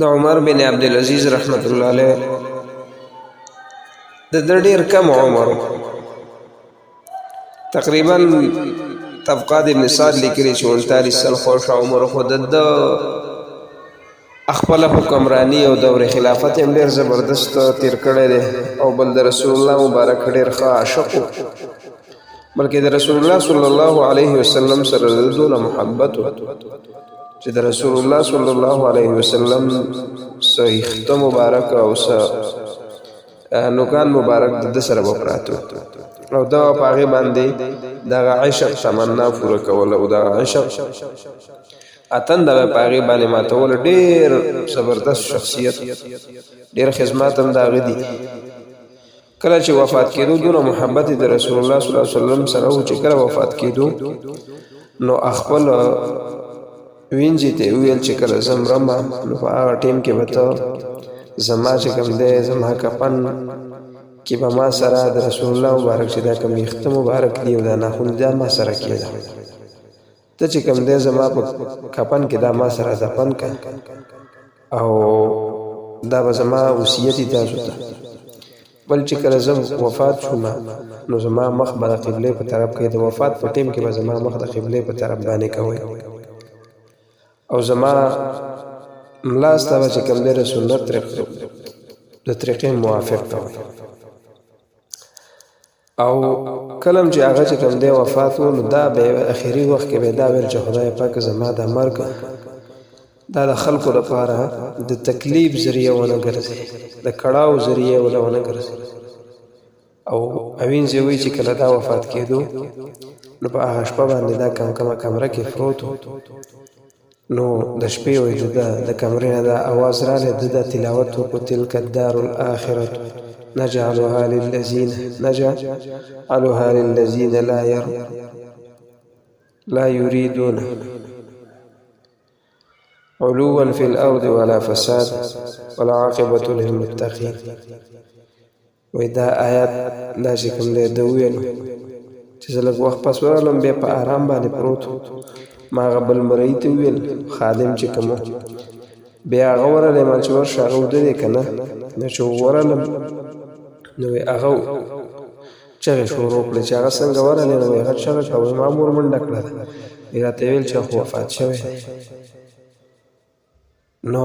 د عمر بن عبدالعزیز رحمت الله علیه د ډېر کم عمر تقریبا طبقات ابن سعد لیکلي چې 39 سال خوښ عمر خو د خپل حکمرانی او دور خلافت هم ډېر زبردست تیر کړی دی او بل د رسول الله مبارک ډېر ښه عاشق بلکې د رسول الله صلی الله علیه وسلم سره د دونه محبت چې د رسول الله صلی الله علیه وسلم صحیح مبارک او نوکان مبارک د سره وپراتو او دا په هغې باندې دغه عشق تمنا پوره کول او دغه عشق اتن د په هغې باندې ماتول ډېر زبردست شخصیت ډېر خدمات هم د هغه دي کله چې وفات کېدو دونه محبت د رسول الله صلی الله علیه وسلم سره و چې کله وفات کېدو نو خپل وینځې ته ویل چې کله زه مرمه نو په هغه ټیم کې به ته زما چې کوم دی زما کفن کې به ما سره د رسول الله مبارک چې دا کوم ویښته مبارک دي او دا ناخن دا ما سره کېده ته چې کوم دی زما په کفن کې دا ما سره دفن کړه او دا به زما وصیت دي تاسو ته بل چې کله زه وفات شوم نو زما مخ به د قبلې په طرف کې د وفات په ټیم کې به زما مخ د قبلې په طرف باندې کوئ او زما ملا ستا به چې کوم دی د سنت د طریقې موافق کوئ او کلم چې هغه چې کوم دی وفات و نو دا به اخري وخت کې به دا ویل چې خدای پاک زما دا مرګ دا د خلکو لپاره د تکلیف ذریعه ونه ګرځي د کړاو ذریعه ونه ګرځي او اوین زه وی چې کله دا وفات کېدو نو په هغه شپه باندې دا کمره کې پروت نو د شپې وایي د کمرې نه دا اواز راغلی د تلاوت وکړو تلک الدار الاخرة نجعلها للذین لا يريدون علوا في الأرض ولا فساد والعاقبة للمتقين وإذا آيات لا شكم دي دوينو چې زه لږ وخت پس ورغلم بیا په آرام باندې پروت ما هغه بل مرۍ ته وویل خادم چې کوم و بیا هغه ورغلی ما چې ورشه هغه ودرې که نه نو چې ورغلم نو هغه چغې شروع کړې چې هغه څنګه ورغلی نو هغه چغه کوي ما مور منډه کړه وی راته ویل چې خو وفات شوی نو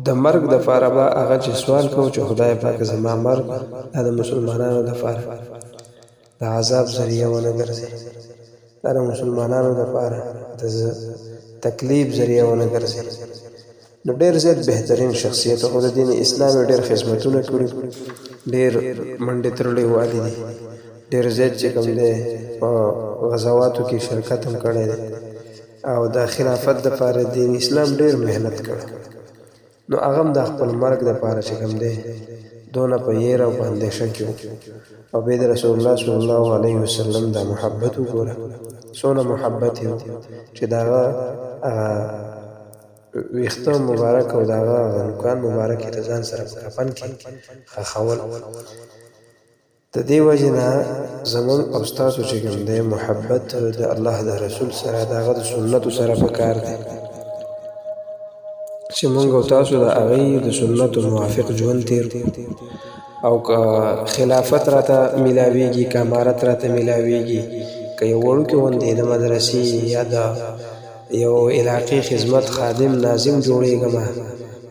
د مرګ دپاره به هغه چې سوال کوو چې خدای پاک زما مرګ دا د مسلمانانو دپاره د عذاب ذریعه ونه ګرځي دا د مسلمانانو دپاره د تکلیف ذریعه ونه ګرځي نو ډېر زیات بهترین شخصیت خو د دین اسلام ډېر خدمتونه کړي ډېر منډې تړلې والي دي ډېر زیات چې کوم دی په غزواتو کې شرکت هم کړی دی او د خلافت دپاره دین اسلام ډېر محنت کړی نو هغه هم د خپل مرګ دپاره چې کوم دی دونه په یېره او په اندېښه کې او بیا د رسول الله صلی الله علیه وسلم دا محبت وګوره څونه محبت یې چې د هغه ویښته مبارک او د هغه نوکان مبارک یې د ځان سره په کفن کې ښخول د دې وجې نه زموږ او ستاسو چې کوم دی محبت د الله د رسول سره د هغه د سنتو سره پکار دی چې مونږ او تاسو د هغې د سنتو موافق ژوند تیر او که خلافت راته میلاویږي که امارت راته میلاویږي که یو وړوکې غوندې د مدرسې یا د یو علاقې خدمت خادم ناظم جوړېږم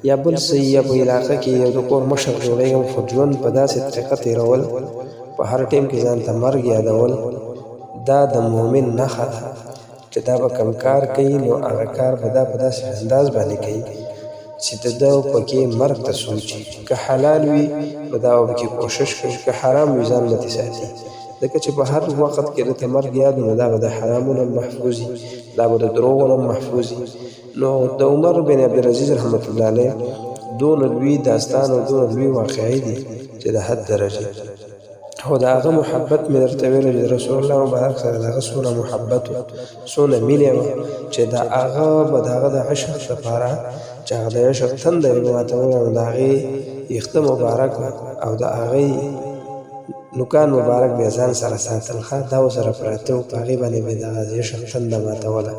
یا بل څه یا په علاقه کې یو د کور مشر جوړېږم خو ژوند په داسې طریقه تېرول په هر ټیم کې ځان ته مرګ یادول دا د مؤمن نښه ده چې دا به کم کار کوي نو هغه کار به دا په داسې انداز باندې کوي چې د ده پکې مرګ ته سوچي که حلال وي نو دا به پکې کوشش کوي که حرام وي ځان نه ساتي ځکه چې په هر وخت کې د ته مرګ یاد نو دا به د حرامونو محفوظ وي دا به د دروغو محفوظ وي نو د عمر بن عبدالعزیز رحمت الله علیه دونه لوی داستان او دونه لوی واقعې دي چې د حد درجې خو د هغه محبت مې درته ویلو چې د رسول الله مبارک سره د هغه څونه محبت و څونه مینې وه چې د هغه به د هغه د عشق لپاره چې هغه د عشق تنده یې ماته وویل د هغې ویښته مبارک او د هغې نوکان مبارک به ځان سره ساتل ښه دا ورسره پراته و په هغې باندې به د عشق تنده ماتوله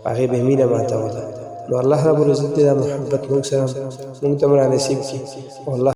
په هغې به مینه ماتوله نو الله رب العزت دې دا محبت موږ سره موږ ته را نصیب کړي او الله